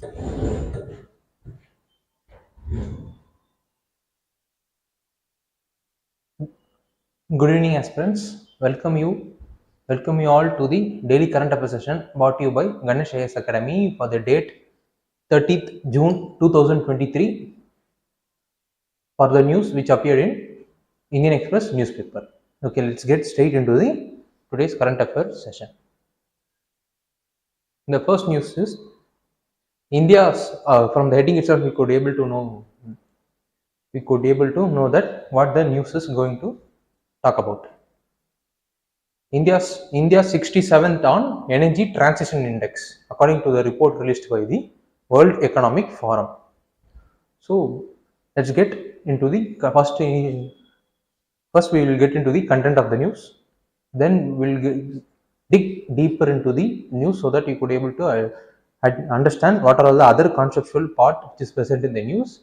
Good evening, aspirants. Welcome you all to the daily current affairs session brought to you by Ganesh IAS Academy for the date 30th June 2023 for the news which appeared in Indian Express newspaper. Okay, let's get straight into the today's current affairs session. The first news is India's from the heading itself we could able to know that what the news is going to talk about. India's 67th on Energy Transition Index, according to the report released by the World Economic Forum. So let's get into the first we will get into the content of the news. Then dig deeper into the news so that you could able to understand what are all the other conceptual part which is present in the news.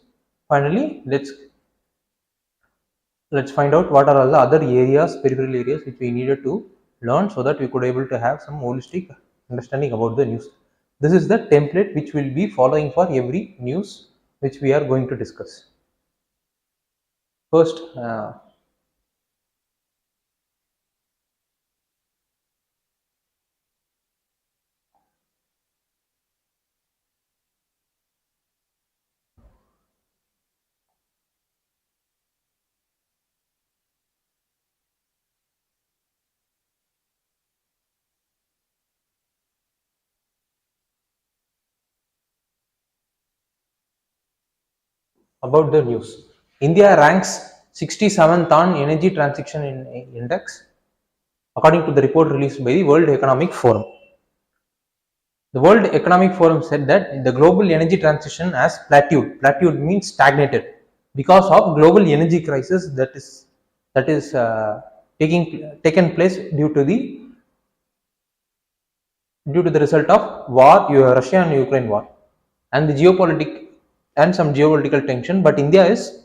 Finally, let's find out what are all the other areas, peripheral areas which we needed to learn so that we could able to have some holistic understanding about the news. This is the template which will be following for every news which we are going to discuss. First, about the news. India ranks 67th on Energy Transition Index, according to the report released by the World Economic Forum. The World Economic Forum said that the global energy transition has plateaued. Plateaued means stagnated because of global energy crisis that is taken place due to the result of war, Russia and Ukraine war, and the some geopolitical tension. But India is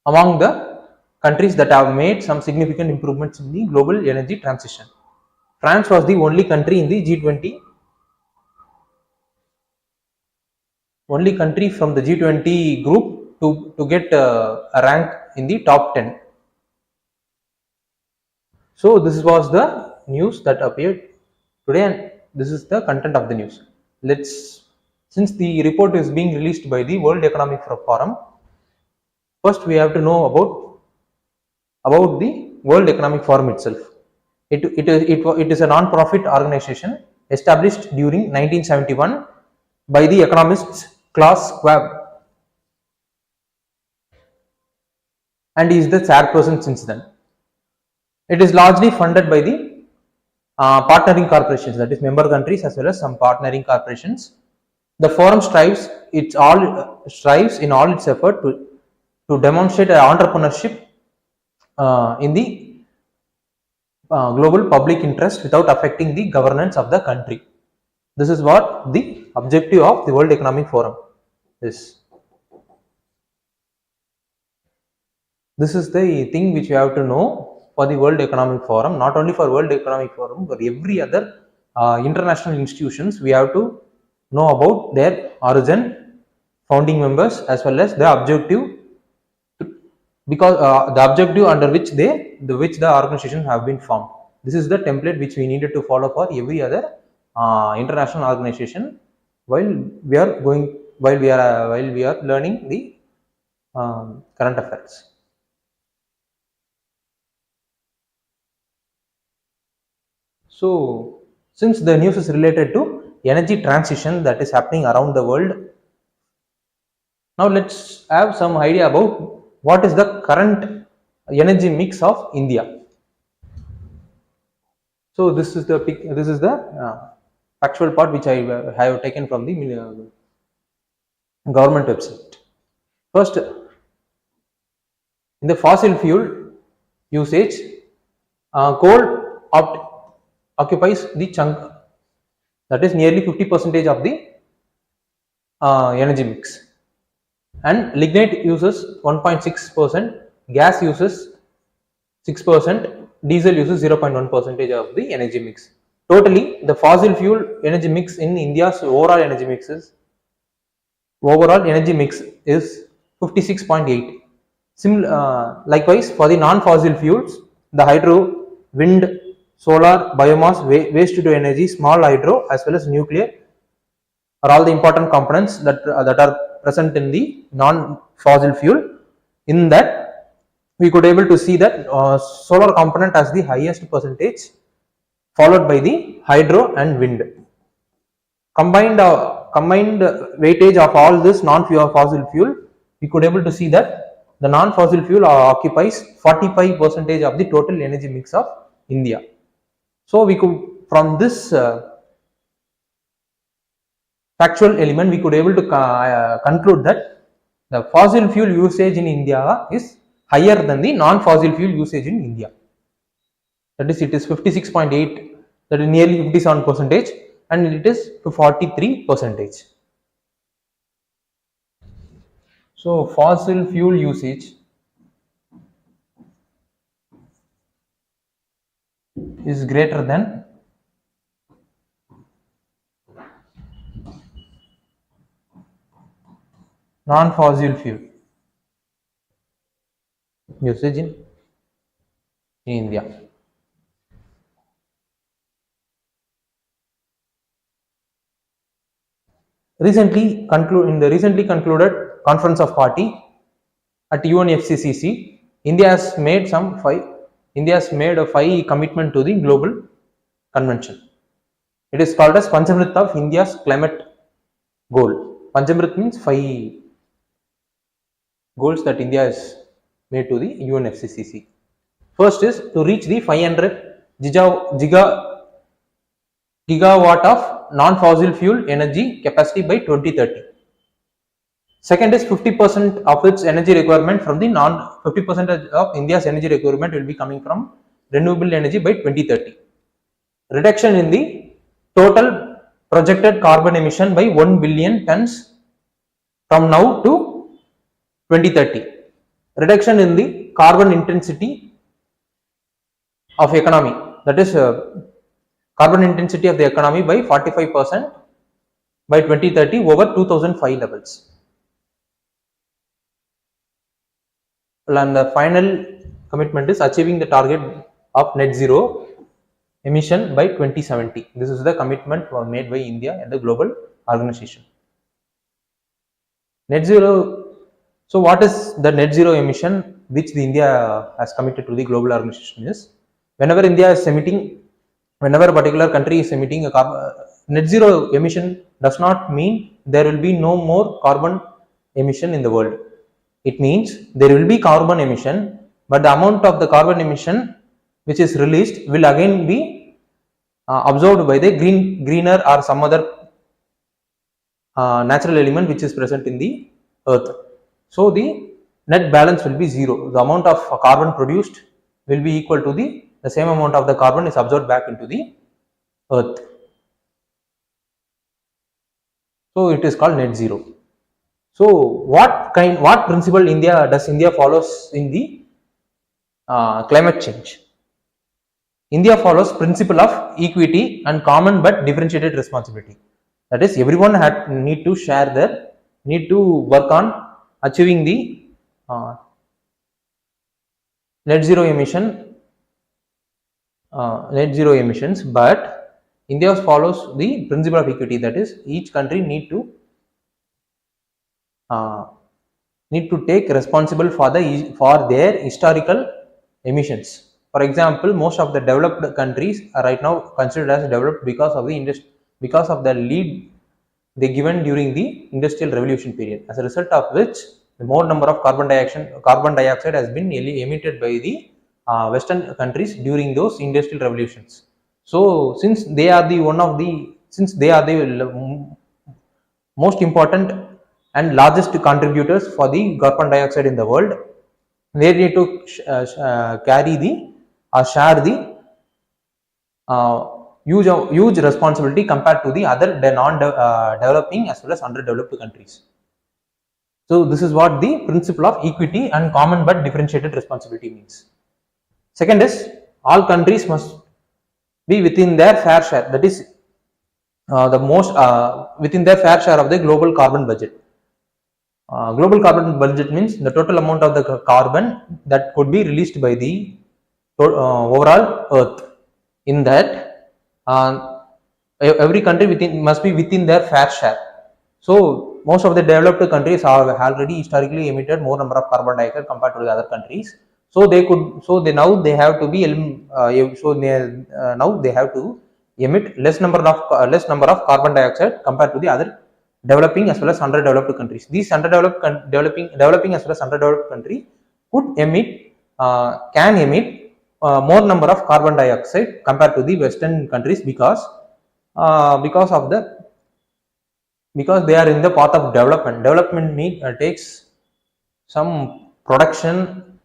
among the countries that have made some significant improvements in the global energy transition. France was the only country in the G20, only country from the G20 group to get a rank in the top 10. So this was the news that appeared today, and this is the content of the news. Since the report is being released by the World Economic Forum, first we have to know about the World Economic Forum itself. It is a non-profit organization established during 1971 by the economists Klaus Schwab, and he is the chairperson since then. It is largely funded by the partnering corporations, that is member countries as well as some partnering corporations. The forum strives in all its effort to demonstrate entrepreneurship in the global public interest without affecting the governance of the country. This is what the objective of the World Economic Forum is. This is the thing which you have to know for the World Economic Forum, not only for World Economic Forum, but every other international institutions. We have to know about their origin, founding members, as well as the objective, because the objective under which the organizations have been formed. This is the template which we needed to follow for every other international organization while we are learning the current affairs. So, since the news is related to energy transition that is happening around the world, now let's have some idea about what is the current energy mix of India. So this is the factual part which I have taken from the government website. First, in the fossil fuel usage, coal occupies the chunk, that is nearly 50% of the energy mix, and lignite uses 1.6%, gas uses 6%, diesel uses 0.1% of the energy mix. Totally, the fossil fuel energy mix in India's overall energy mix is Overall energy mix is 56.8. Likewise, for the non-fossil fuels, the hydro, wind, solar, biomass, waste to energy, small hydro, as well as nuclear are all the important components that are present in the non-fossil fuel. In that, we could able to see that solar component has the highest percentage, followed by the hydro and wind. Combined weightage of all this non-fossil fuel, we could able to see that the non-fossil fuel occupies 45% of the total energy mix of India. So we could, from this factual element, we could able to conclude that the fossil fuel usage in India is higher than the non-fossil fuel usage in India. That is, it is 56.8, that is nearly 57%, and it is 43%. So fossil fuel usage is greater than non-fossil fuel usage in India. In the recently concluded Conference of Party at UNFCCC, India has made a 5 commitment to the global convention. It is called as Panchamrit of India's climate goal. Panchamrit means 5 goals that India has made to the UNFCCC. First is to reach the 500 gigawatt of non-fossil fuel energy capacity by 2030. Second is 50% of its energy requirement from the 50% of India's energy requirement will be coming from renewable energy by 2030. Reduction in the total projected carbon emission by 1 billion tons from now to 2030. Reduction in the carbon intensity of economy, that is carbon intensity of the economy by 45% by 2030 over 2005 levels. And the final commitment is achieving the target of net zero emission by 2070. This is the commitment made by India and the global organization. Net zero. So what is the net zero emission which the India has committed to the global organization is, whenever a particular country is emitting a net zero emission does not mean there will be no more carbon emission in the world. It means there will be carbon emission, but the amount of the carbon emission which is released will again be absorbed by the greener or some other natural element which is present in the earth. So the net balance will be zero. The amount of carbon produced will be equal to the same amount of the carbon is absorbed back into the earth. So it is called net zero. So what principle does India follows in the climate change? India follows principle of equity and common but differentiated responsibility. That is, everyone need to work on achieving the net zero emissions, but India follows the principle of equity. That is, each country need to take responsible for their historical emissions. For example, most of the developed countries are right now considered as developed because of the lead they given during the industrial revolution period, as a result of which the more number of carbon dioxide has been emitted by the Western countries during those industrial revolutions. So since they are the most important and largest contributors for the carbon dioxide in the world, they need to share the huge responsibility compared to the other non-developing as well as underdeveloped countries. So this is what the principle of equity and common but differentiated responsibility means. Second is, all countries must be within their fair share, that is within their fair share of the global carbon budget. Global carbon budget means the total amount of the carbon that could be released by the overall Earth. In that, every country within must be within their fair share. So most of the developed countries have already historically emitted more number of carbon dioxide compared to the other countries. So they could, so they now they have to be, now they have to emit less number of carbon dioxide compared to the other developing as well as underdeveloped countries. These underdeveloped developing as well as underdeveloped country could emit can emit more number of carbon dioxide compared to the western countries because of the because they are in the path of development. Development takes some production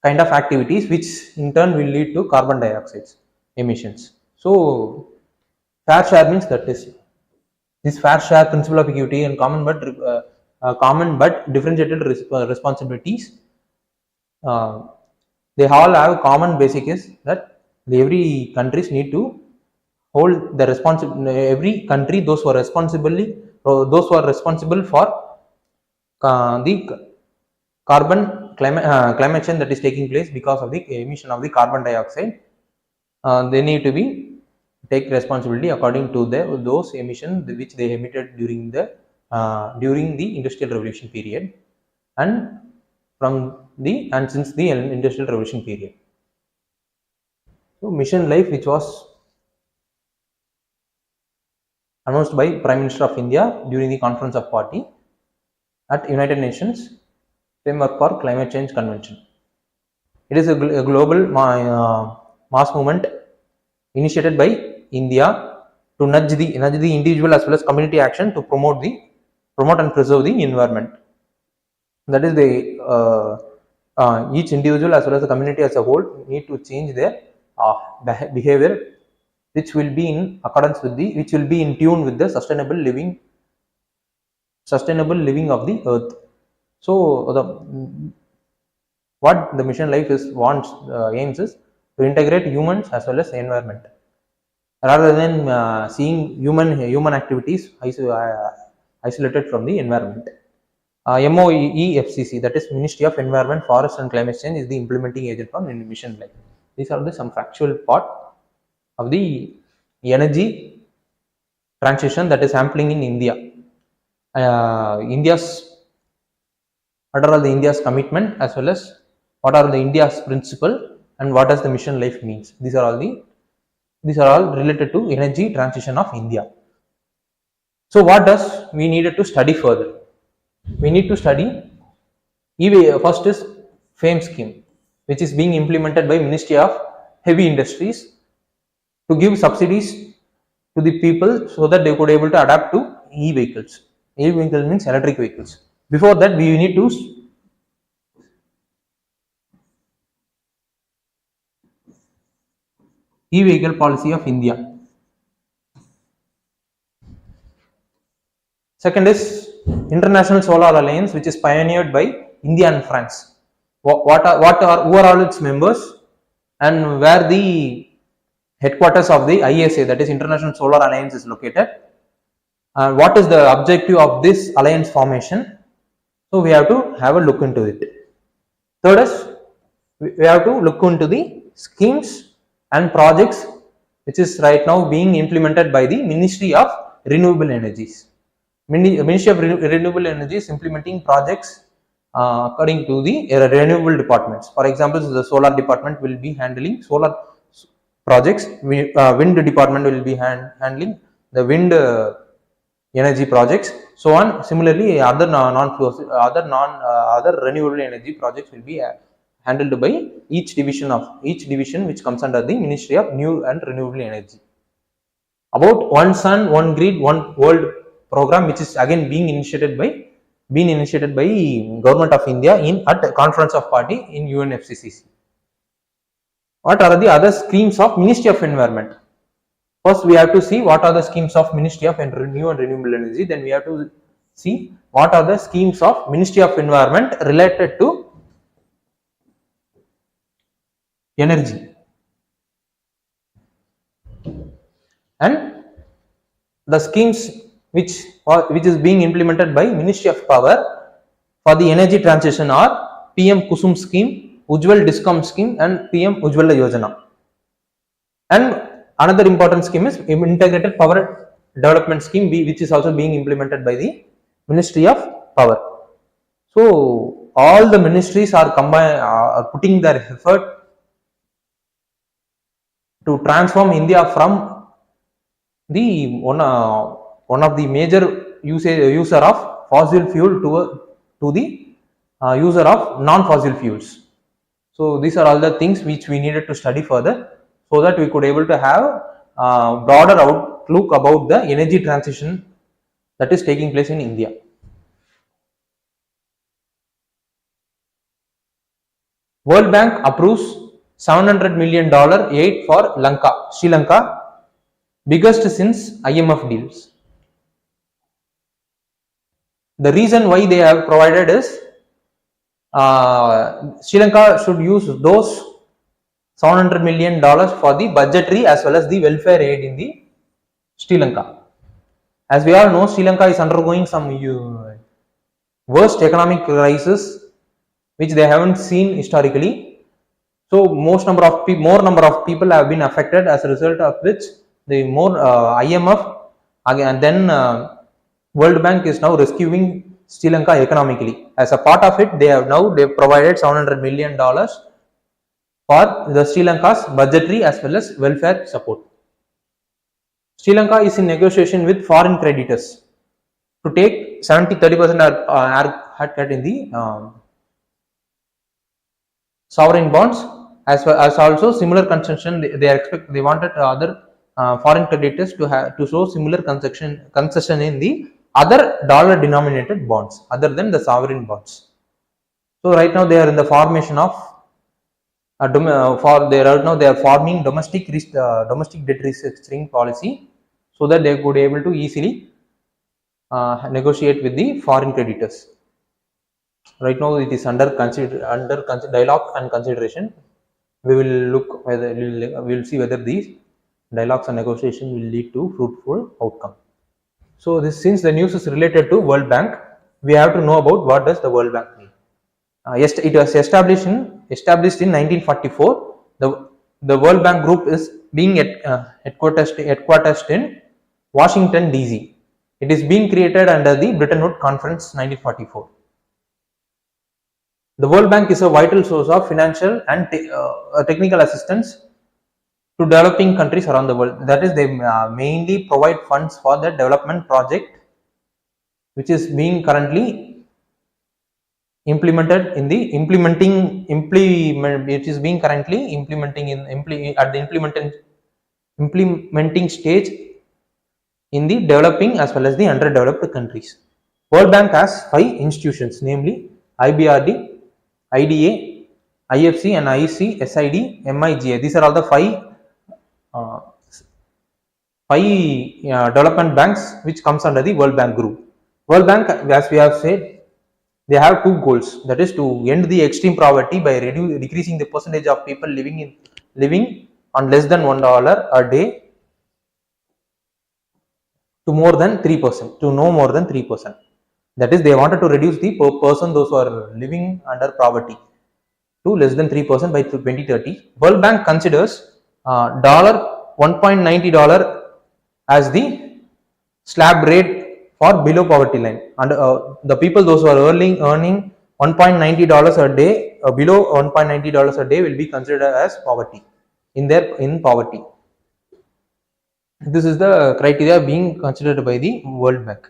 kind of activities which in turn will lead to carbon dioxide emissions. So fair share means that is this fair share principle of equity and common but differentiated responsibilities. Uh, they all have common basic is that every countries need to hold the responsible. Every country, those who are responsible for the climate change that is taking place because of the emission of the carbon dioxide, they need to be take responsibility according to those emissions which they emitted during the industrial revolution period and since the industrial revolution period. So mission life, which was announced by Prime Minister of India during the conference of party at United Nations framework for climate change convention. It is a global mass movement initiated by India to nudge the individual as well as community action to promote and preserve the environment. That is the each individual as well as the community as a whole need to change their behavior, which will be in accordance with which will be in tune with the sustainable living of the earth. So what the mission life is wants aims is to integrate humans as well as environment rather than seeing human activities isolated from the environment. MOEFCC, that is Ministry of Environment, Forest and Climate Change, is the implementing agent for mission life. These are some factual part of the energy transition that is happening in India. What are all the India's commitment as well as what are the India's principle and what does the mission life means. These are all related to energy transition of India. So what does we needed to study further? We need to study first is FAME scheme, which is being implemented by Ministry of Heavy Industries to give subsidies to the people so that they could able to adapt to e-vehicles. E-vehicle means electric vehicles. Before that, we need to e-vehicle policy of India. Second is International Solar Alliance, which is pioneered by India and France. Who are all its members and where the headquarters of the ISA, that is International Solar Alliance, is located. What is the objective of this alliance formation? So we have to have a look into it. Third is we have to look into the schemes and projects which is right now being implemented by the Ministry of Renewable Energies. Ministry of Renewable Energy is implementing projects according to the renewable departments. For example, the solar department will be handling solar projects. Wind department will be handling the wind energy projects. So on. Similarly, other renewable energy projects will be handled by each division which comes under the Ministry of New and Renewable Energy. About One Sun, One Grid, One World program, which is again being initiated by Government of India at Conference of Party in UNFCCC. What are the other schemes of Ministry of Environment? First, we have to see what are the schemes of Ministry of New and Renewable Energy. Then we have to see what are the schemes of Ministry of Environment related to energy. And the schemes which is being implemented by Ministry of Power for the energy transition are PM Kusum scheme, Ujjwal Discom scheme and PM Ujjwala Yojana. And another important scheme is integrated power development scheme, which is also being implemented by the Ministry of Power. So all the ministries are putting their effort to transform India from the one of the major user of fossil fuel to the user of non-fossil fuels. So these are all the things which we needed to study further, so that we could able to have broader outlook about the energy transition that is taking place in India. World Bank approves $700 million aid for Sri Lanka, biggest since IMF deals. The reason why they have provided is Sri Lanka should use those $700 million for the budgetary as well as the welfare aid in the Sri Lanka. As we all know, Sri Lanka is undergoing some worst economic crisis which they haven't seen historically. So more number of people have been affected, as a result of which the more IMF and then World Bank is now rescuing Sri Lanka economically. As a part of it, they provided $700 million for the Sri Lanka's budgetary as well as welfare support. Sri Lanka is in negotiation with foreign creditors to take 30% haircut in the sovereign bonds, as well as also similar concession. They wanted other foreign creditors to show similar concession in the other dollar denominated bonds other than the sovereign bonds. So right now they are in the formation of they are forming domestic debt restructuring policy, so that they could able to easily negotiate with the foreign creditors. Right now it is under dialogue and consideration. We will look whether we will see whether these dialogues and negotiation will lead to fruitful outcome. So since the news is related to World Bank, we have to know about what does the World Bank mean. It was established in 1944. The World Bank Group is being headquartered in Washington DC. It is being created under the Bretton Woods Conference 1944. The World Bank is a vital source of financial and technical assistance to developing countries around the world. That is, they mainly provide funds for the development project which is being currently implemented in the implementing stage in the developing as well as the underdeveloped countries. World Bank has 5 institutions, namely IBRD, IDA, IFC and IC, SID, MIGA. These are all the 5 development banks which comes under the World Bank group. World Bank, as we have said, they have 2 goals. That is to end the extreme poverty by decreasing the percentage of people living on less than $1 a day to more than 3%, to no more than 3%. That is, they wanted to reduce the person those who are living under poverty to less than 3% by 2030. World Bank considers $1.90 as the slab rate for below poverty line, and the people those who are earning $1.90 a day, below $1.90 a day, will be considered as poverty in poverty. This is the criteria being considered by the World Bank.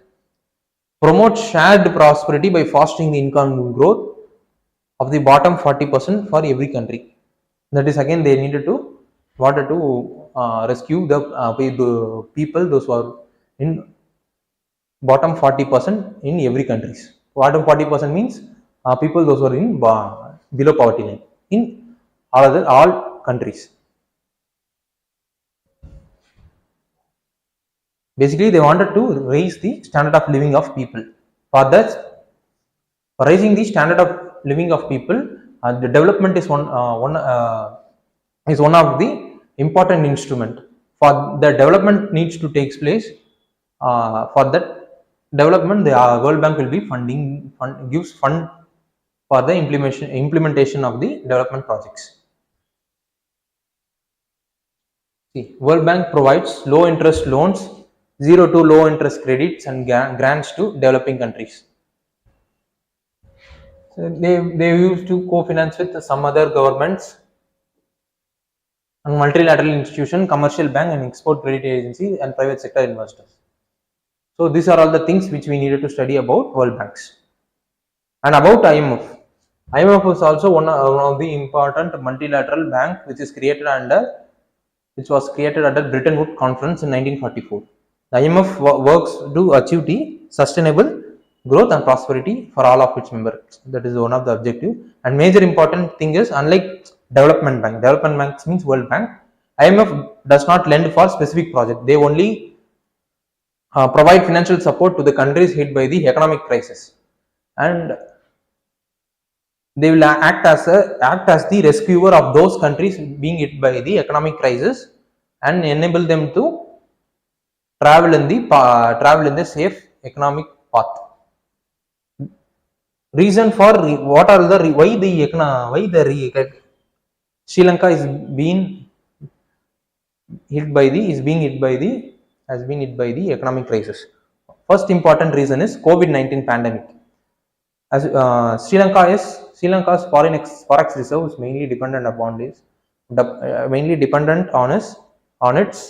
Promote shared prosperity by fostering the income growth of the bottom 40% for every country. That is, again, they wanted to rescue the people those who are in bottom 40% in every countries. Bottom 40% means people those who are in below poverty line in all countries. Basically, they wanted to raise the standard of living of people. For that, raising the standard of living of people, the development is one of the important instrument. For the development needs to take place, for that development, the World Bank will be gives fund for the implementation of the development projects. See, World Bank provides low interest loans, zero to low interest credits, and grants to developing countries. So they used to co-finance with some other governments and multilateral institution, commercial bank, and export credit agency, and private sector investors. So these are all the things which we needed to study about World Banks. And about IMF. IMF is also one of the important multilateral bank which was created under Bretton Woods Conference in 1944. The IMF works to achieve the sustainable growth and prosperity for all of its members. That is one of the objective. And major important thing is, unlike development banks means World Bank, IMF does not lend for specific project. They only provide financial support to the countries hit by the economic crisis, and they will act as the rescuer of those countries being hit by the economic crisis and enable them to travel in the safe economic path. Reason for what are the Sri Lanka is being hit by the has been hit by the economic crisis. First important reason is COVID-19 pandemic. As Sri Lanka's forex reserve is mainly dependent on its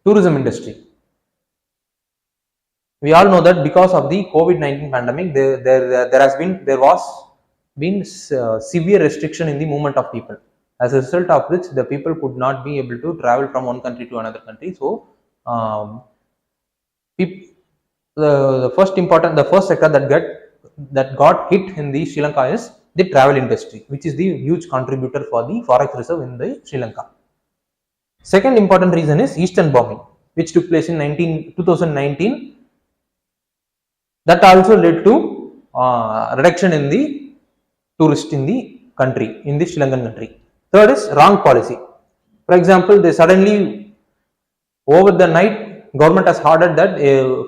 tourism industry. We all know that because of the COVID-19 pandemic, there was severe restriction in the movement of people. As a result of which, the people could not be able to travel from one country to another country. So, the first sector that got hit in the Sri Lanka is the travel industry, which is the huge contributor for the forex reserve in the Sri Lanka. Second important reason is Eastern bombing, which took place in 2019. That also led to reduction in the tourist in the country, in the Sri Lankan country. Third is wrong policy. For example, they suddenly, over the night, government has ordered that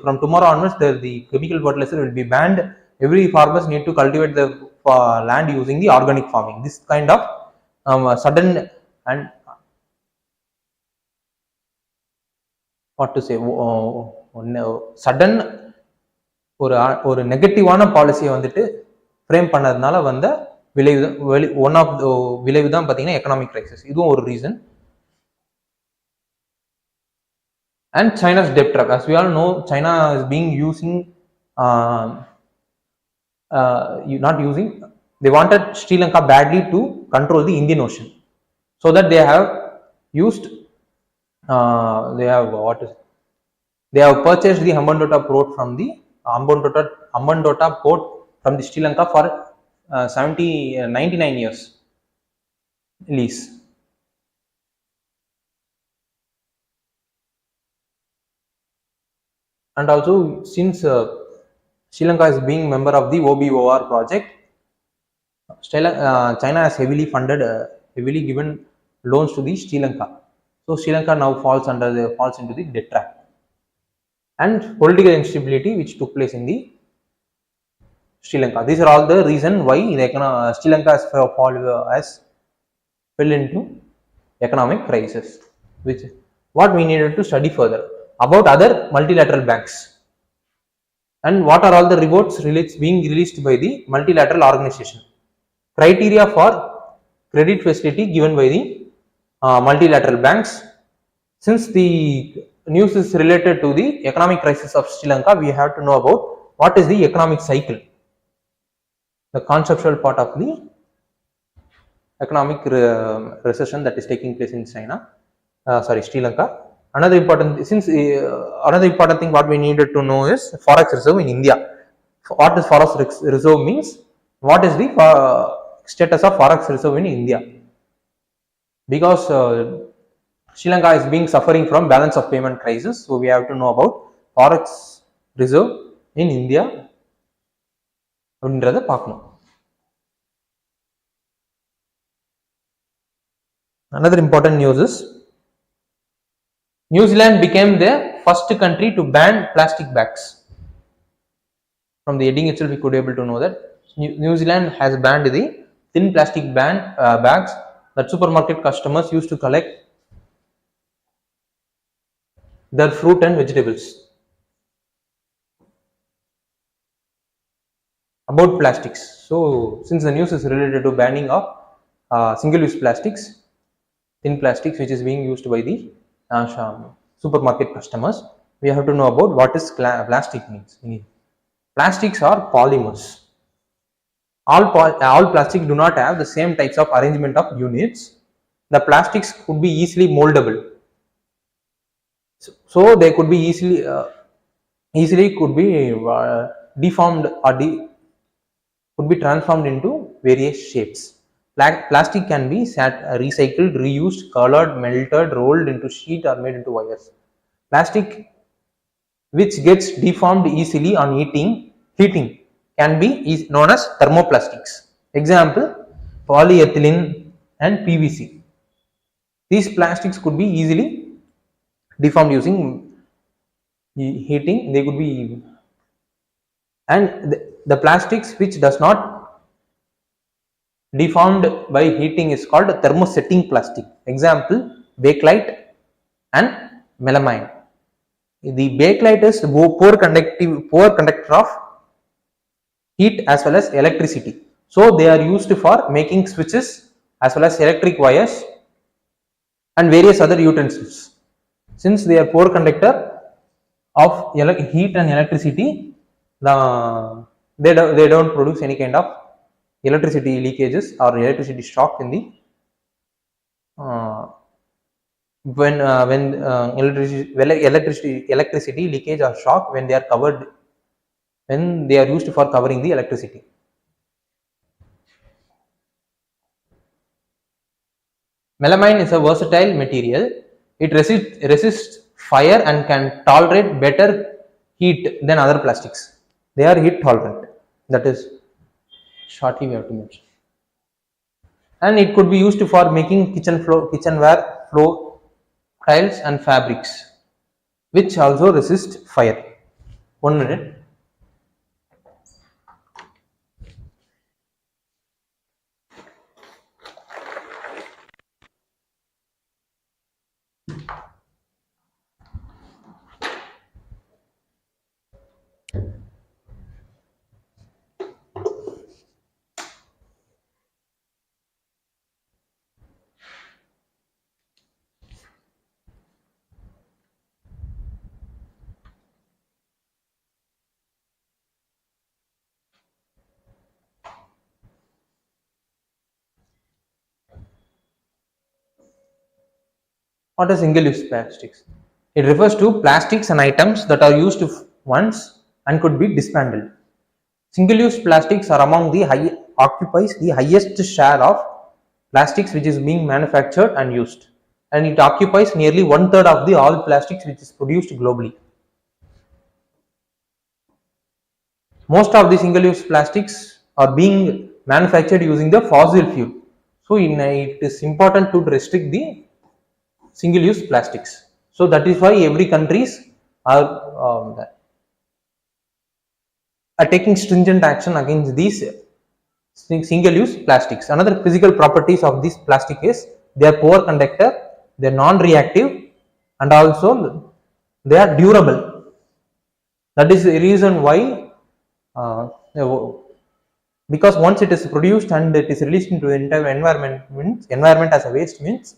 from tomorrow onwards, the chemical fertilizer will be banned. Every farmers need to cultivate the land using the organic farming. This kind of sudden and what to say, sudden ஒரு நெகட்டிவான பாலிசியை வந்துட்டு frame பண்ணதுனால வந்த one of விளைவு தான் பார்த்தீங்கன்னா economic crisis. இதுவும் ஒரு reason. And China's debt trap. As we all know, China is they wanted Sri Lanka badly to control the Indian Ocean, so that they have purchased the Hambantota port from the Sri Lanka for 99 years lease. And also, since Sri Lanka is being member of the OBOR project, China has heavily given loans to the Sri Lanka. So Sri Lanka now falls into the debt trap. And political instability which took place in the Sri Lanka. These are all the reason why Sri Lanka has fell into economic crisis. Which what we needed to study further about other multilateral banks, and what are all the rewards being released by the multilateral organization. Criteria for credit facility given by the multilateral banks. Since the news is related to the economic crisis of Sri Lanka, we have to know about what is the economic cycle, the conceptual part of the economic recession that is taking place in Sri Lanka. Another important thing what we needed to know is forex reserve in India. What is forex reserve means? What is the status of forex reserve in India? Because Sri Lanka is suffering from balance of payment crisis, so we have to know about forex reserve in India. அப்படின்றத பார்க்கணும். Another important news is New Zealand became the first country to ban plastic bags. From the heading itself, we could able to know that New Zealand has banned the thin plastic bags that supermarket customers used to collect their fruit and vegetables. About plastics. So, since the news is related to banning of single-use plastics, thin plastics, which is being used by the supermarket customers, we have to know about what is plastic means. Plastics are polymers. All plastics do not have the same types of arrangement of units. The plastics could be easily moldable, so they could be easily could be deformed or could be transformed into various shapes. Plastic can be recycled, reused, colored, melted, rolled into sheet or made into wires. Plastic which gets deformed easily on heating can be known as thermoplastics. Example, polyethylene and PVC. These plastics could be easily deformed using heating. They could be, and the plastics which does not deformed by heating is called thermosetting plastic. Example, bakelite and melamine. The bakelite is poor conductor of heat as well as electricity. So they are used for making switches as well as electric wires and various other utensils. Since they are poor conductor of heat and electricity, they don't produce any kind of electricity leakages or electricity shock in the when electricity leakage or shock when they are covered, when they are used for covering the electricity. Melamine is a versatile material. It resists fire and can tolerate better heat than other plastics. They are heat tolerant. That is shortly we have to mention. And it could be used for making kitchenware floor tiles and fabrics, which also resist fire. 1 minute. What are single-use plastics? It refers to plastics and items that are used once and could be dismantled. Single-use plastics are among the occupies the highest share of plastics which is being manufactured and used, and it occupies nearly 1/3 of the all plastics which is produced globally. Most of the single-use plastics are being manufactured using the fossil fuel. So it is important to restrict the single-use plastics. So that is why every countries are taking stringent action against these single-use plastics. Another physical properties of this plastic is they are poor conductor, they are non-reactive, and also they are durable. That is the reason why because once it is produced and it is released into the environment as a waste means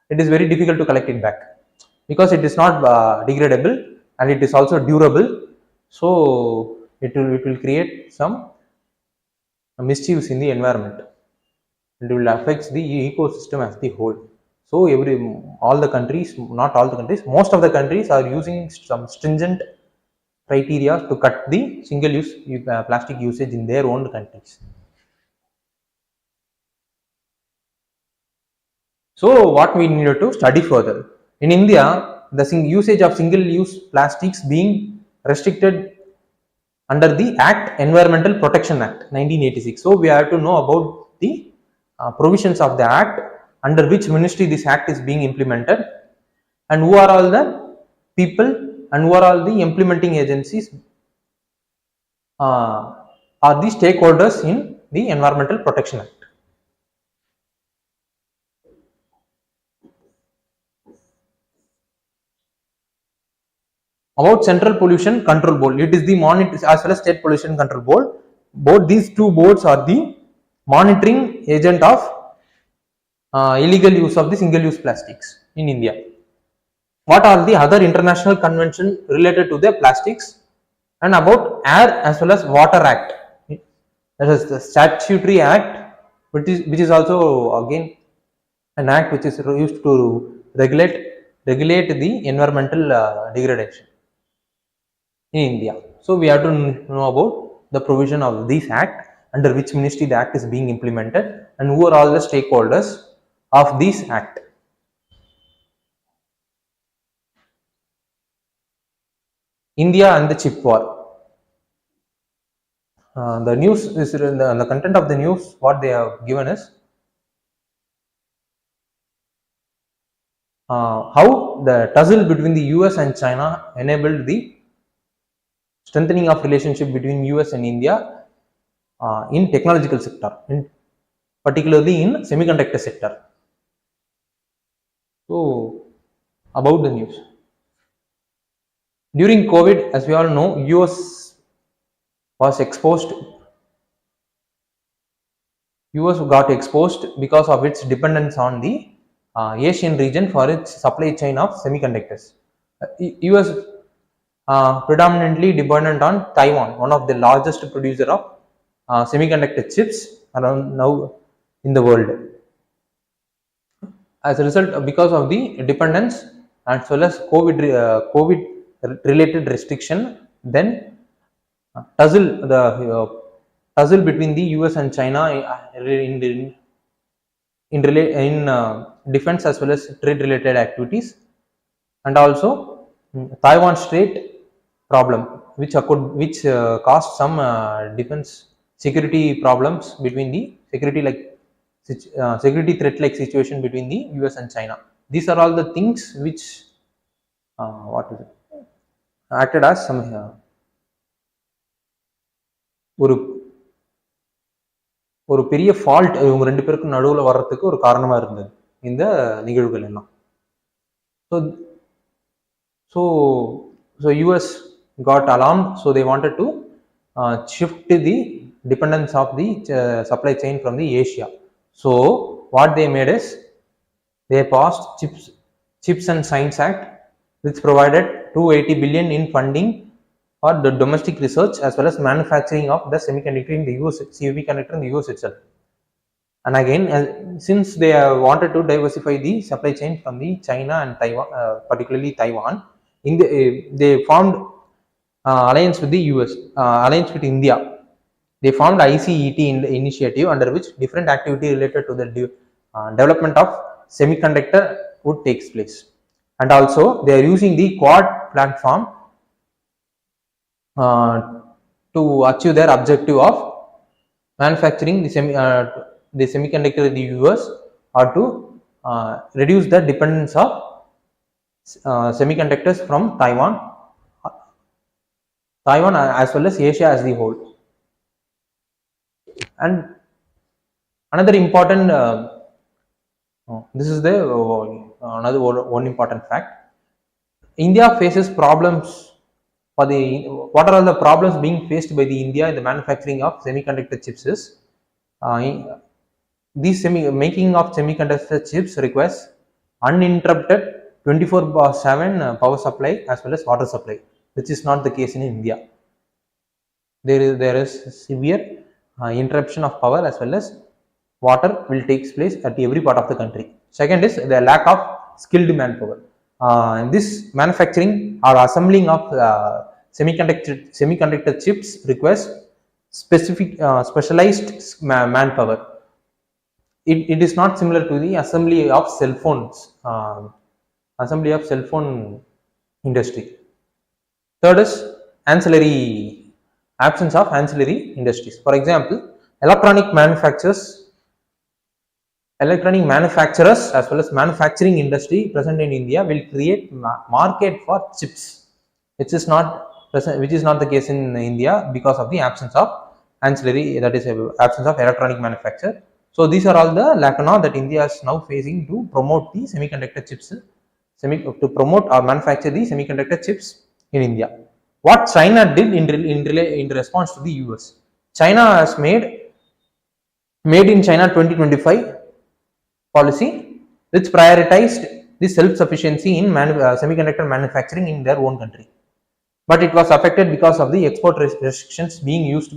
it is very difficult to collect it back, because it is not degradable and it is also durable. So it will create some mischiefs in the environment. It will affect the ecosystem as the whole. So all the countries, not all the countries, most of the countries are using some stringent criteria to cut the single-use plastic usage in their own countries. So what we need to study further. In India, the usage of single-use plastics being restricted under the Act, Environmental Protection Act 1986. So we have to know about the provisions of the Act, under which ministry this Act is being implemented, and who are all the people and who are all the implementing agencies are the stakeholders in the Environmental Protection Act. About Central Pollution Control Board, it is the monitor as well as State Pollution Control Board. Both these two boards are the monitoring agent of illegal use of the single-use plastics in India. What are the other international conventions related to the plastics? And about Air as well as Water Act. That is the statutory act, which is also again an act which is used to regulate the environmental degradation in India. So we have to know about the provision of this act, under which ministry the act is being implemented, and who are all the stakeholders of this act. India and the chip war. The news is the content of the news. What they have given is how the tussle between the US and China enabled the strengthening of relationship between US and India in technological sector, particularly in semiconductor sector. So about the news. During COVID, as we all know, US was exposed. US got exposed because of its dependence on the Asian region for its supply chain of semiconductors. US predominantly dependent on Taiwan, one of the largest producer of semiconductor chips around now in the world. As a result, because of the dependence as well as COVID related restriction, then tussle between the US and China in defense as well as trade related activities, and also Taiwan Strait problem, which caused some defense security problems between the security threat like situation between the US and China. These are all the things which what is it acted as some ஒரு ஒரு பெரிய fault இவங்க ரெண்டு பேருக்கு நடுவில் வர்றதுக்கு ஒரு காரணமா இருந்தது இந்த நிகழ்வுகள் எல்லாம். So so so US got alarmed, so they wanted to shift the dependence of the supply chain from the Asia. So what they made is they passed Chips and Science Act, which provided 280 billion in funding for the domestic research as well as manufacturing of the semiconductor in the US itself. And again, since they wanted to diversify the supply chain from the China and Taiwan, particularly Taiwan, they formed alliance with the US, alliance with India. They formed ICET initiative, under which different activity related to the development of semiconductor would take place. And also they are using the Quad platform to achieve their objective of manufacturing the semiconductor in the US, or to reduce the dependence of semiconductors from Taiwan as well as Asia as the whole. And another important this is the another one important fact. India faces problems for the what are all the problems being faced by the India in the manufacturing of semiconductor chips is making of semiconductor chips requires uninterrupted 24/7 power supply as well as water supply, which is not the case in India. There is severe interruption of power as well as water will takes place at every part of the country. Second is the lack of skilled manpower. This manufacturing or assembling of semiconductor chips requires specialized manpower. It is not similar to the assembly of cell phones, industry. Third is absence of ancillary industries. For example, electronic manufacturers as well as manufacturing industry present in India will create market for chips, which is not present, which is not the case in India because of the absence of ancillary, that is absence of electronic manufacture. So these are all the lacuna that India is now facing to promote the semiconductor chips, to promote or manufacture the semiconductor chips in India. What China did in response to the US, China has made in China 2025 policy, which prioritized the self-sufficiency in semiconductor manufacturing in their own country. But it was affected because of the export restrictions being used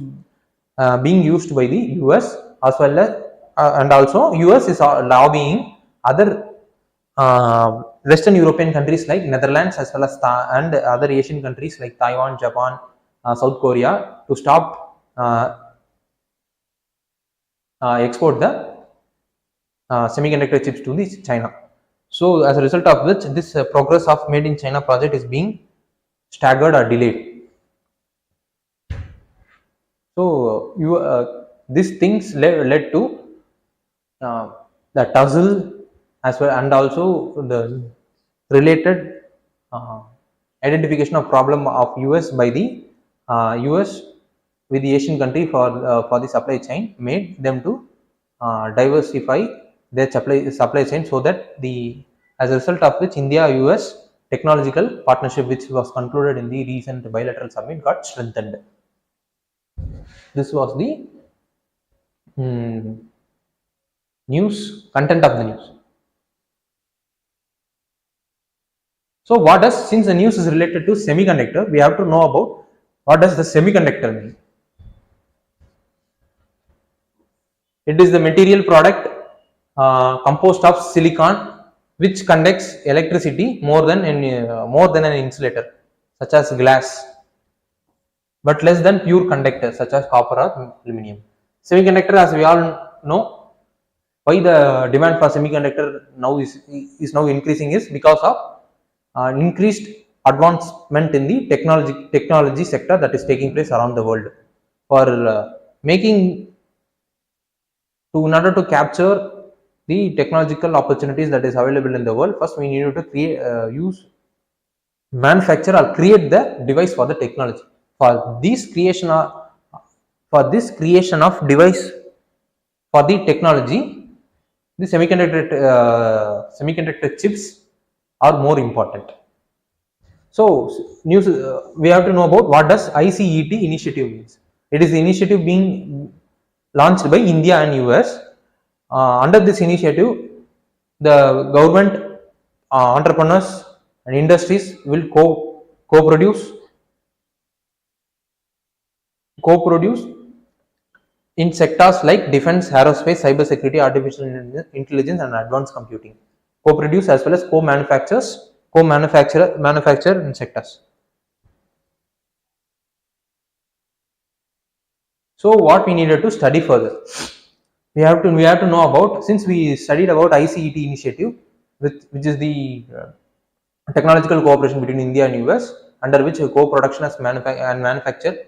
by the US, as well as and also US is lobbying other Western European countries like Netherlands, as well as and other Asian countries like Taiwan, Japan, South Korea, to stop export the semiconductor chips to the China. So as a result of which, this progress of made in China project is being staggered or delayed. So these things led to the tussle, as well, and also the related uh, identification of problem of US by the US with the Asian country for the supply chain, made them to diversify their supply chain, so that the, as a result of which, India US technological partnership, which was concluded in the recent bilateral summit, got strengthened. This was the news content of the news. So what does, since the news is related to semiconductor, we have to know about what does the semiconductor mean. It is the material product composed of silicon, which conducts electricity more than an insulator such as glass, but less than pure conductors such as copper or aluminum. Semiconductor, as we all know, why the demand for semiconductor now is now increasing is because of increased advancement in the technology sector that is taking place around the world. For making to in order to capture the technological opportunities that is available in the world, first we need to create manufacture or create the device for the technology. For this creation of device for the technology, the semiconductor chips are more important. So news, we have to know about what does ICET initiative means. It is the initiative being launched by India and US. Under this initiative, the government, entrepreneurs and industries will co-produce in sectors like defense, aerospace, cybersecurity, artificial intelligence, and advanced computing. Co-produce as well as manufacture in sectors. So what we needed to study further, we have to know about, since we studied about ICET initiative, which is the technological cooperation between India and US, under which co-production as manufacture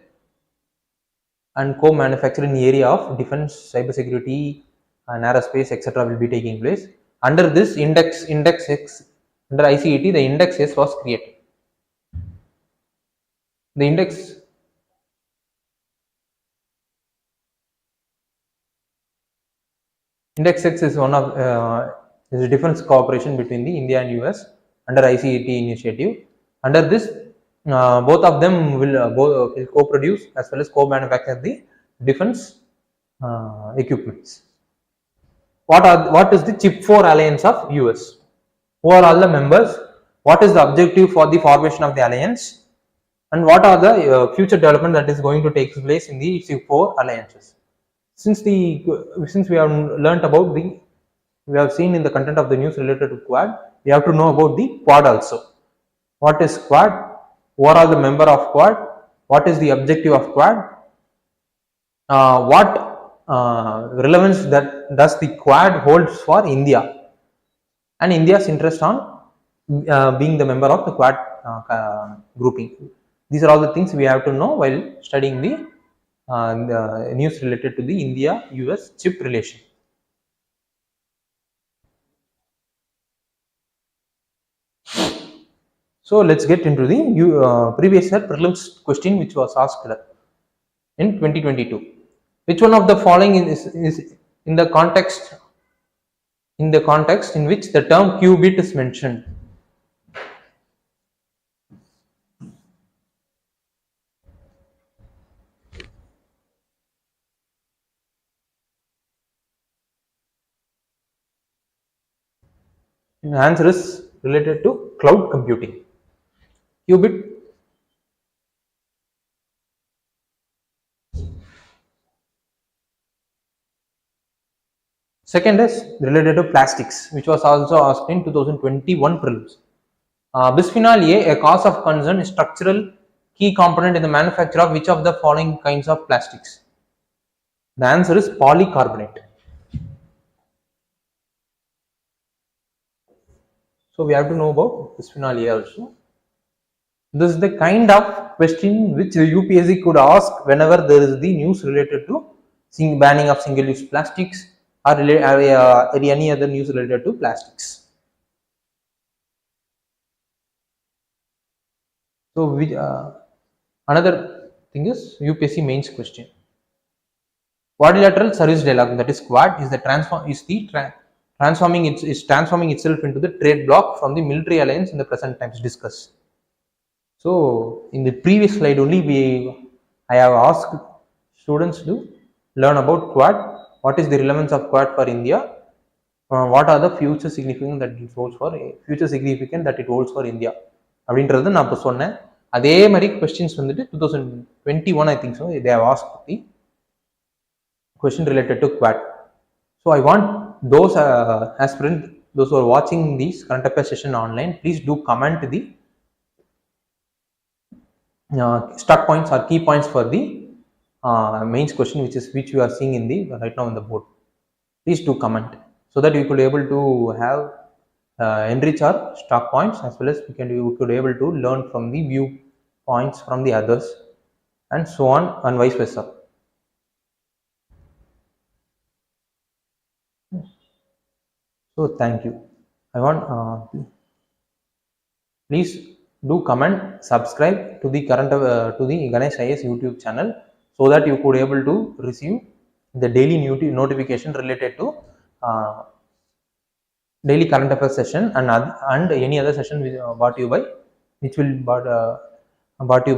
and co-manufacture in the area of defense, cybersecurity, and aerospace, etc. will be taking place. Under this index X, under ICET, the index S was created. The index X is one of is a defense cooperation between the India and US under ICET initiative. Under this, both of them will co-produce as well as co-manufacture the defense equipments. What is the Chip 4 alliance of US? Who are all the members? What is the objective for the formation of the alliance? And what are the future development that is going to take place in the Chip 4 alliances? Since we have learnt about we have seen in the content of the news related to Quad, we have to know about the Quad also. What is Quad? What are the member of Quad? What is the objective of Quad? What relevance that does the Quad holds for India and India's interest on being the member of the Quad grouping? These are all the things we have to know while studying the news related to the India-US chip relation. So let's get into the previous year prelims question which was asked in 2022. Which one of the following is in the context in which the term qubit is mentioned? The answer is related to cloud computing. Qubit. Second is related to plastics, which was also asked in 2021 prelims. Bisphenol A cause of concern, is structural key component in the manufacture of which of the following kinds of plastics? The answer is polycarbonate. So we have to know about bisphenol A also. This is the kind of question which the UPSC could ask whenever there is the news related to banning of single-use plastics or any other news related to plastics. So another thing is UPSC mains question. Quadrilateral service dialogue, that is Quad, is the transforming itself into the trade bloc from the military alliance in the present times. Discuss. So in the previous slide only I have asked students to learn about Quad. What is the relevance of Quad for India? What are the future significant that it holds for India? அப்படின்றது நான் இப்போ சொன்னேன். அதே மாதிரி questions வந்துட்டு 2021 I think so they have asked the question related to Quad. So I want those aspirants, those who are watching this current affairs session online, please do comment the stuck points or key points for the mains question which you are seeing in the right now on the board. Please do comment so that we could able to have enrich our stock points, as well as we could able to learn from the view points from the others, and so on and vice versa. So thank you. I want please do comment, subscribe to the Ganesh IAS YouTube channel, so that you could able to receive the daily notification related to daily current affairs session and any other session brought to you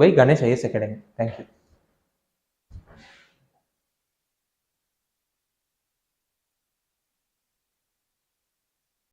by Ganesh IAS Academy. Thank you.